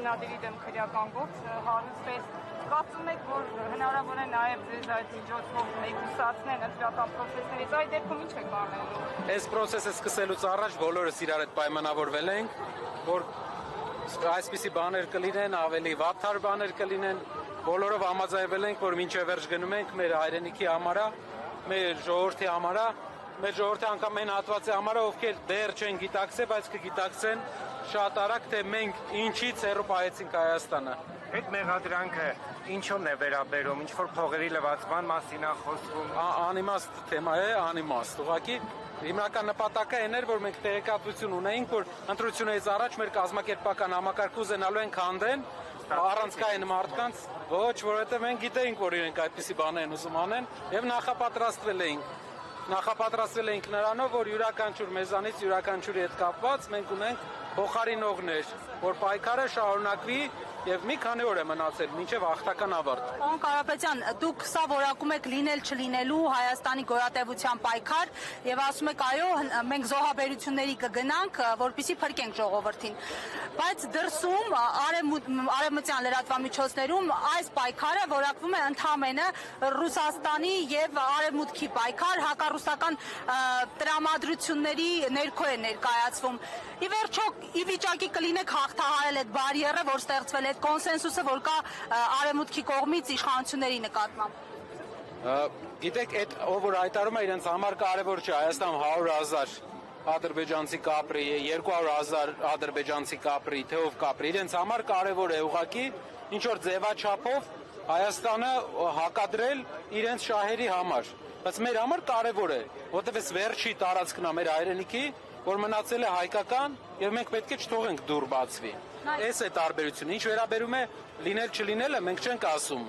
հիմնադիրի դեմ քրեական գործ հարուցվեց։ Կարծում եք, որ հնարավոր է նաև ձեզ այդ միջոցով մեկուսացնել ընտրական պրոցեսներից, այդ դեպքում ինչ եք անելու։ Այս պրոցեսը սկսելուց առաջ բոլորս իրար հետ պայմանավորվել ենք, որ այսպիսի բաներ կլինեն, ավելի վատթար բաներ կլինեն, բոլորով համաձայնվել ենք, որ մինչև վերջ գնում ենք մեր հայրենիքի համար, մեր ժողովրդի համար, մեր ժողովրդի անգամ այն հատվածի համար, ովքեր դեռ չեն գիտակցել, բայց կգիտակցեն շատ արագ, թե մենք ինչից հեռու պահեցինք Հայաստանը։ Այդ մեղադրանքը ինչո՞ն է վերաբերում, ինչ որ փողերի լվացման մասին է խոսվում։ Անիմաստ թեմա է, անիմաստ։ Ուղղակի հիմնական նպատակը այն էր, որ մենք տեղեկատվություն ունեինք, որ ընտրությունից առաջ մեր կազմակերպական համակարգը ուզենալու են քանդեն առանցքային մարդկանց, ոչ, որովհետև մենք գիտեինք, որ իրենք այդպիսի բաներ են ուզում անեն եւ նախապատրաստվել էինք նրանով, որ յուրաքանչյուր մեզանից յուրաքանչյուրի հետ կապված մենք ունենք փոխարինողներ, որ պայքարը շարունակվի եւ մի քանի օր է մնացել մինչեւ հաղթական ավարտ։ Պարոն Կարապետյան, դուք սա որակում եք լինել չլինելու Հայաստանի գոյատևության պայքար եւ ասում եք այո, մենք զոհաբերությունների կգնանք, որպեսզի փրկենք ժողովրդին։ Բայց դրսում արևմտյան լրատվամիջոցներում այս պայքարը որակվում է ընդհանրապես Ռուսաստանի եւ Արևմուտքի պայքար, հակառուսական տրամադրությունների ներքո է ներկայացվում։ Ի վերջո, ի վիճակի կլինեք հաղթահարել այդ բարիերը, որ ստեղծվել է կոնսենսուսը, որ կա Արևմուտքի կողմից իշխանությունների նկատմամբ։ Գիտեք, այդ ով որ հայտարարում է իրենց համար կարևոր չէ, Հայաստան 100,000 ադրբեջանցի կապրի, 200,000 ադրբեջանցի կապրի, թե ով կապրի, իրենց համար կարևոր է ուղղակի ինչ որ ձևաչափով Հայաստանը հակադրել իրենց շահերի համար։ Բայց մեր համար կարևոր է, որտեղ էս վերջի տարածքն է մեր հայրենիքի, որ մնացել է հայկական եւ մենք պետք է չթողենք դուր բացվի։ Այս է տարբերությունը։ Ինչ վերաբերում է լինել չլինելը, մենք չենք ասում։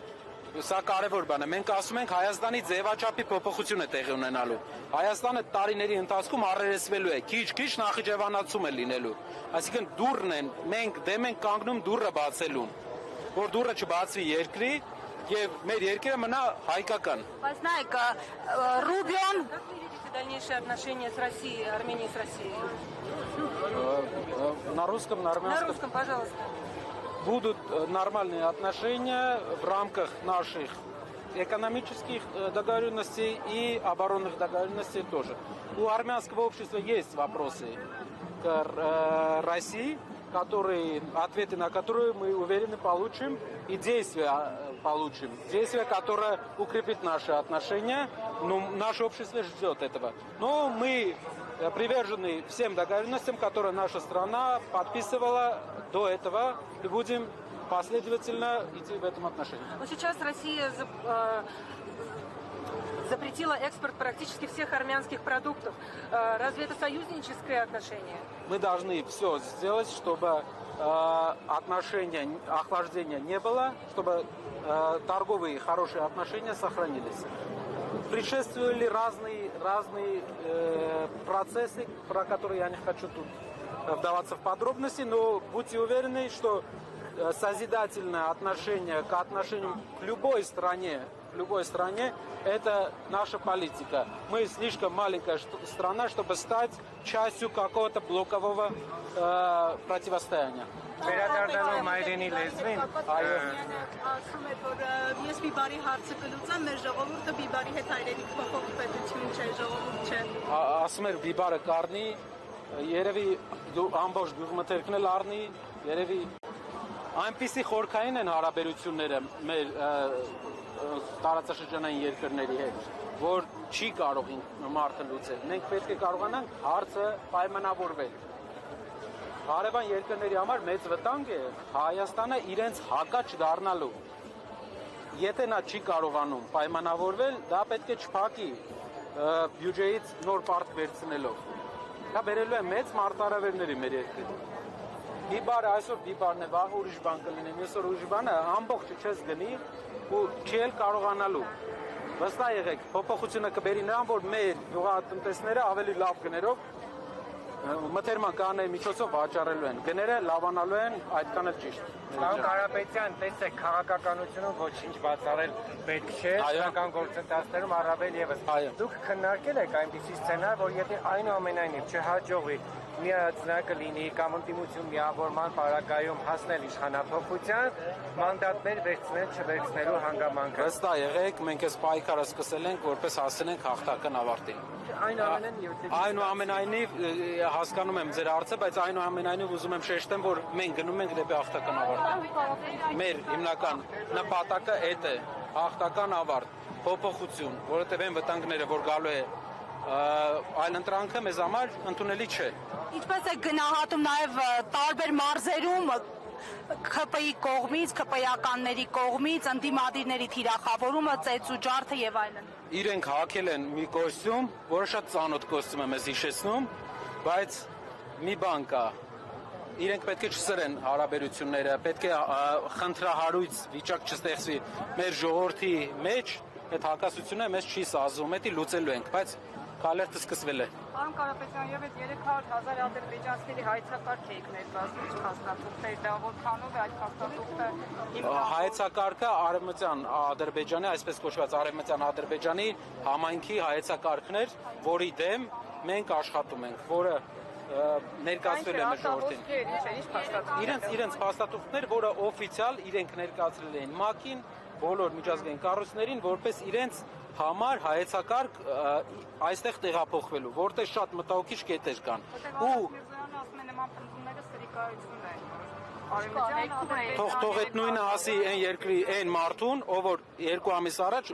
Սա կարևոր բան է։ Մենք ասում ենք Հայաստանի ձևաչափի փոփոխություն է տեղի ունենալու։ Հայաստանը տարիների ընթացքում առերեսվելու է, քիչ-քիչ նախիջևանացում է լինելու։ Այսինքն դուռն են, մենք դեմ ենք կանգնում դուռը բացելուն, որ դուռը չբացվի երկրի եւ մեր երկիրը մնա հայկական։ Բայց նայեք, Ռուբիոն Дальнейшие отношения с Россией, Арменией с Россией. На русском, на армянском. На русском, пожалуйста. Будут нормальные отношения в рамках наших экономических договоренностей и оборонных договоренностей тоже. У армянского общества есть вопросы к России, ответы на которые мы уверены получим, и действия получим. Действия, которое укрепит наши отношения. Наше общество ждет этого. Но мы привержены всем договоренностям, которые наша страна подписывала до этого, и будем последовательно идти в этом отношении. Но сейчас Россия запретила экспорт практически всех армянских продуктов. Разве это союзническое отношение? Мы должны все сделать, чтобы отношения, охлаждения не было, чтобы торговые хорошие отношения сохранились. Предшествовали разные процессы, про которые я не хочу тут вдаваться в подробности, но будьте уверены, что созидательное отношение к отношениям к любой стране, это наша политика. Мы слишком маленькая страна, чтобы стать частью какого-то блокового противостояния. Վերադառնալու մայրենի լեզվին, ասում է, որ ես Բիբարի հարցը կլուծեմ, մեր ժողովուրդը Բիբարի հետ հայրենիք փոխող պետություն չէ, ժողովուրդ չէ։ Ասում էր Բիբարը կառնի, երևի ամբողջ գյուղմթերքն էլ առնի, երևի այնպիսի խորքային են հարաբերությունները մեր տարածաշրջանային երկրների հետ, որ չի կարող մարդը լուծել։ Մենք պետք է կարողանանք հարցը պայմանավորվել։ Հարևան երկրների համար մեծ վտանգ է Հայաստանը իրենց հակաչ դառնալու։ Եթե նա չի կարողանում պայմանավորվել, դա պետք է չփակի բյուջեից նոր պարկ վերցնելով։ Դա բերելու է մեծ մարտահրավերների մեր երկրին։ Բիբարը այսօր Բիբարն է, վաղ ուրիշ բան կլինի, այսօր ուրիշ բանը ամբողջը չես գնի ու չի էլ կարողանալու։ Վստահ եղեք, փոփոխությունը կբերի նրան, որ մեր գյուղատնտեսները ավելի լավ գներով մթերման կանոնների միջոցով վաճառելու են, գները լավանալու են, այդքան էլ ճիշտ։ Պարոն Կարապետյան, տեսեք, քաղաքականությունում ոչինչ բացառել պետք չէ, իրական գործընթացներում առավել եւս։ Դուք քննարկել եք այնպիսի սցենար, որ եթե այնուամենայնիվ չհաջողվի միացնակը լինի կամ ընդդիմություն միավորման պարագայում հասնել իշխանափոխության, մանդատներ վերցնել չվերցնելու հանգամանքը։ Վստահ եղեք, մենք այս պայքարը սկսել ենք, որպես հասնենք հաղթական ավարտին։ Այնուամենայնիվ հասկանում եմ ձեր հարցը, բայց այնուամենայնիվ ուզում եմ շեշտեմ, որ մենք գնում ենք դեպի հաղթական ավարտ։ Մեր հիմնական նպատակը այդ է, հաղթական ավարտ, փոփոխություն, որովհետև այն վտանգները, որ գալու է այլընտրանքը մեզ համար ընդունելի չէ։ Ինչպես է գնահատում նաև տարբեր մարզերում ՔՊ-ի կողմից, ՔՊ-ականների կողմից ընդդիմադիրների թիրախավորումը, ծեծ ու ջարդը եւ այլն։ Իրենք հագել են մի կոստյում, որը շատ ծանոթ կոստյում է մեզ հիշեցնում, բայց մի բան կա։ Իրենք պետք է չսրեն հարաբերությունները, պետք է խնդրահարույց վիճակ չստեղծվի մեր ժողովրդի մեջ, այդ հակասությունը մեզ չի սազում, դա լուծելու ենք, բայց քալերտը սկսվել է։ Պարոն Կարապետյան, եւ այդ 300,000 ադրբեջանցիների հայցակարգ եք ներկայացնում, ինչ փաստաթուղթեր, դա որքանով է այդ փաստաթուղթը հիմնավորվում։ Հայեցակարգը արևմտյան Ադրբեջանի, այսպես կոչված արևմտյան Ադրբեջանի համայնքի հայեցակարգն էր, որի դեմ մենք աշխատում ենք, որը ներկայացվել է մեր ժողովրդին։ Իրենց փաստաթուղթներ, որը օֆիցիալ իրենք ներկայացրել էին ՄԱԿ-ին, բոլոր միջազգային կառույցներին, որպես իրենց համար հայեցակարգ այստեղ տեղափոխվելու, որտեղ շատ մտահոգիչ կետեր կան։ Ու թող այդ նույնը ասի այն երկրի այն մարդուն, ով որ 2 ամիս առաջ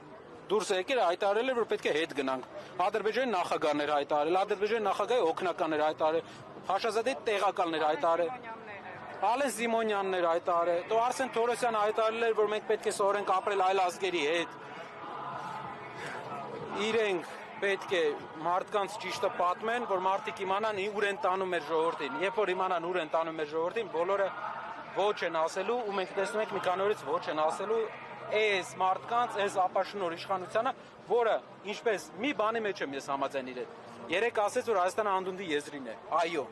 դուրս եկել հայտարարել էր, որ պետք է հետ գնանք։ Ադրբեջանի նախագահն էր հայտարարել, Ադրբեջանի նախագահի օգնականն էր հայտարարել, Խաշազադեի տեղակալն էր հայտարարել։ Ալեն Զիմոնյանն էր հայտարարել, դու Արսեն Թորոսյանը հայտարարել էր, որ մենք պետք է սովորենք ապրել այլ ազգերի հետ։ Իրենք պետք է մարդկանց ճիշտը պատմեն, որ մարդիկ իմանան ուր են տանում մեր ժողովրդին։ Երբ որ իմանան ուր են տանում մեր ժողովրդին, բոլորը ոչ են ասելու, ու մենք տեսնում ենք մի քանի օրից ոչ են ասելու այս մարդկանց, այս ապաշնոր իշխանությանը, որը ինչպես մի բանի մեջ եմ ես համաձայն իրեն։ Երեք ասեց, որ Հայաստանը անդունդի եզրին է։ Այո։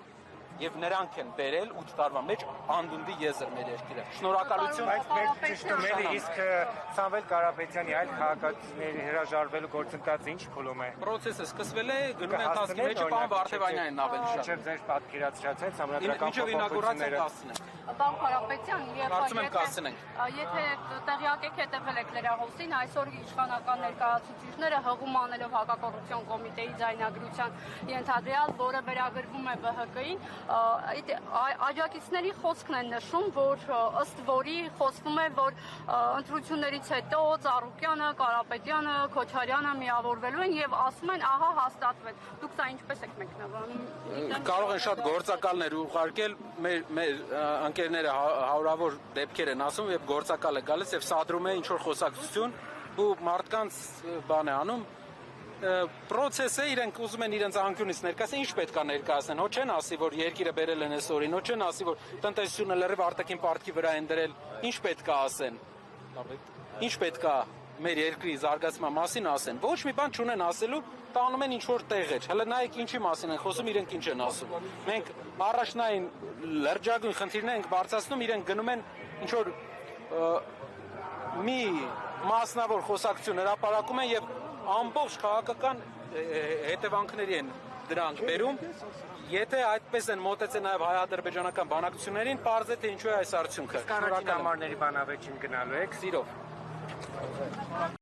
Եվ նրանք են բերել 8 տարվա մեջ անդունդի եզր մեր երկիրը։ Շնորհակալություն։ Բայց մենք ճշտում ենք, իսկ Սամվել Կարապետյանի այլ քաղաքացիների հրաժարվելու գործընթացը ինչ փուլում է։ Պրոցեսը սկսվել է, գնում է ընթացքի մեջ, պարոն Վարդևանյանն ավելի շատ։ Ինչեւ ձեր պատկերացրած համանդրական փոփոխությունները։ Պարոն Կարապետյան, Կարծում եմ կասցնենք։ Եթե տեղյակ եք հետևել եք լրահոսին, այսօր իշխանական ներկայացուցիչները հղում անելով հակակոռուպցիոն կոմիտեի ձայնագրության ենթադրյալ, որը վերագրվում է ԲՀԿ-ին, աջակիցների խոսքն են նշում, որ ըստ որի խոսվում է, որ ընտրություններից հետո Ծառուկյանը, Կարապետյանը, Քոչարյանը միավորվելու են եւ ասում են, ահա հաստատվել։ Դուք սա ինչպես եք մեկնաբանում։ Կարող են շատ գործակալներ ուղարկել, մեր ընկերները հարյուրավոր դեպքեր են ասում, եւ գործակալ է գալիս եւ սադրում է ինչ որ խոսակցություն ու մարդկանց բան է անում։ Պրոցեսը իրենք ուզում են իրենց անկյունից ներկայացնել, ինչ պետք է ներկայացնեն։ Հո չեն ասի, որ երկիրը բերել են այսօրին, հո չեն ասի, որ տնտեսությունը լրիվ արտաքին պարտքի վրա են դրել։ Ինչ պետք է ասեն։ Ինչ պետք է մեր երկրի զարգացման մասին ասեն։ Ոչ մի բան չունեն ասելու, տանում են ինչ որ տեղեր։ Հələ նայեք ինչի մասին են խոսում, իրենք ինչ են ասում։ Մենք առաջնային լրջագույն խնդիրներ ենք բարձրացնում, իրենք գնում են ինչ որ մի մասնավոր խոսակցություն հրապարակում են եւ ամբողջ քաղաքական հետևանքների են դրանք բերում։ Եթե այդպես են մոտեցել նաև հայ-ադրբեջանական բանակցություններին, պարզ է թե ինչու է այս արդյունքը։ Առաջին համարների բանավեճին գնալու եք։ Սիրով։